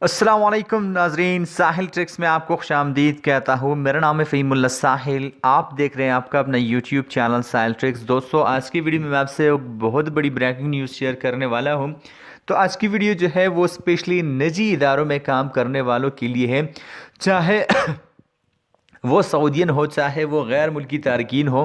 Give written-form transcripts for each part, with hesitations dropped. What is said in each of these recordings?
अस्सलाम वालेकुम नाजरीन, साहिल ट्रिक्स में आपको खुशामदीद कहता हूँ। मेरा नाम है फ़हीमुल्लाह साहिल। आप देख रहे हैं आपका अपना यूट्यूब चैनल साहिल ट्रिक्स। दोस्तों, आज की वीडियो में मैं आपसे एक बहुत बड़ी ब्रेकिंग न्यूज़ शेयर करने वाला हूँ। तो आज की वीडियो जो है वो स्पेशली निजी इदारों में काम करने वालों के लिए है, चाहे वो सऊदीन हो चाहे वो गैर मुल्की तारकीन हो।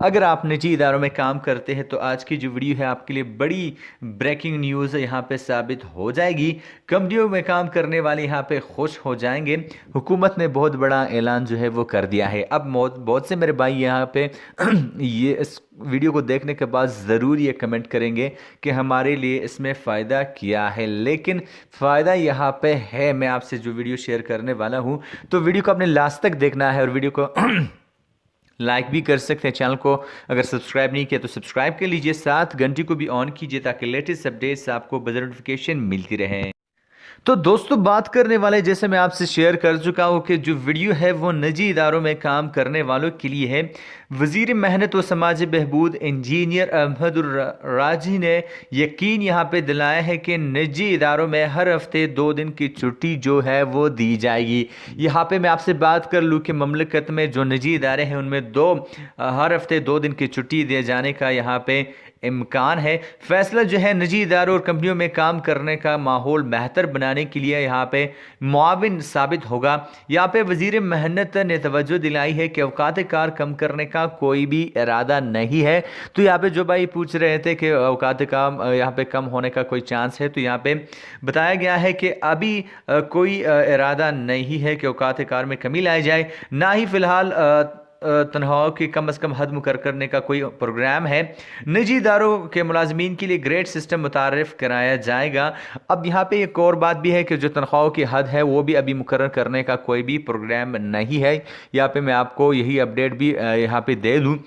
अगर आप निजी इदारों में काम करते हैं तो आज की जो वीडियो है आपके लिए बड़ी ब्रेकिंग न्यूज़ यहाँ पे साबित हो जाएगी। कंपनियों में काम करने वाले यहाँ पे खुश हो जाएंगे। हुकूमत ने बहुत बड़ा ऐलान जो है वो कर दिया है। अब बहुत बहुत से मेरे भाई यहाँ पे ये इस वीडियो को देखने के बाद ज़रूर ये कमेंट करेंगे कि हमारे लिए इसमें फ़ायदा क्या है, लेकिन फ़ायदा यहाँ पे है। मैं आपसे जो वीडियो शेयर करने वाला हूँ, तो वीडियो को आपने लास्ट तक देखना है और वीडियो को लाइक भी कर सकते हैं। चैनल को अगर सब्सक्राइब नहीं किया तो सब्सक्राइब कर लीजिए, साथ घंटी को भी ऑन कीजिए ताकि लेटेस्ट अपडेट्स आपको बज़र नोटिफिकेशन मिलती रहे। तो दोस्तों, बात करने वाले जैसे मैं आपसे शेयर कर चुका हूँ कि जो वीडियो है वो निजी इदारों में काम करने वालों के लिए है। वज़ीर मेहनत व समाजी बहबूद इंजीनियर अहमदुर राजी ने यकीन यहाँ पे दिलाया है कि निजी इदारों में हर हफ्ते 2 दिन की छुट्टी जो है वो दी जाएगी। यहाँ पे मैं आपसे बात कर लूँ कि ममलकत में जो निजी इदारे हैं उनमें हर हफ्ते 2 दिन की छुट्टी दिए जाने का यहाँ पे इम्कान है। फैसला जो है निजी इदारों और कंपनियों में काम करने का माहौल बेहतर बनाने के लिए यहाँ पे मुआविन साबित होगा। यहाँ पे वज़ीर मेहनत ने तवज्जो दिलाई है कि औकात कार कम करने का कोई भी इरादा नहीं है। तो यहाँ पे जो भाई पूछ रहे थे कि औकात काम यहाँ पे कम होने का कोई चांस है, तो यहाँ पे बताया गया है कि अभी कोई इरादा नहीं है कि औकात कार में कमी लाई जाए, ना ही फिलहाल तनख्वाहों की कम अज़ कम हद मुकर करने का कोई प्रोग्राम है। निजी इदारों के मुलाजमीन के लिए ग्रेड सिस्टम मुतारफ़ कराया जाएगा। अब यहाँ पे एक और बात भी है कि जो तनख्वाहों की हद है वो भी अभी मुकर्रर करने का कोई भी प्रोग्राम नहीं है। यहाँ पे मैं आपको यही अपडेट भी यहाँ पे दे दूँ।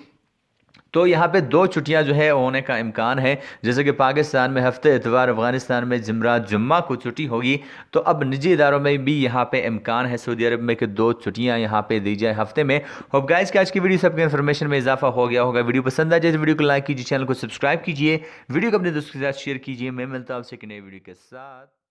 तो यहाँ पे 2 छुट्टियाँ जो है होने का इम्कान है, जैसे कि पाकिस्तान में हफ्ते इतवार, अफगानिस्तान में जुमरात जुम्मा को छुट्टी होगी। तो अब निजी इदारों में भी यहाँ पे इम्कान है सऊदी अरब में कि 2 छुट्टियाँ यहाँ पे दी जाए हफ्ते में। होप गाइस कि आज की वीडियो सबके इन्फॉर्मेशन में इजाफा हो गया होगा। वीडियो पसंद आ जाए तो वीडियो को लाइक कीजिए, चैनल को सब्सक्राइब कीजिए, वीडियो को अपने दोस्तों के साथ शेयर कीजिए। मैं मिलता हूँ आपसे एक नई वीडियो के साथ।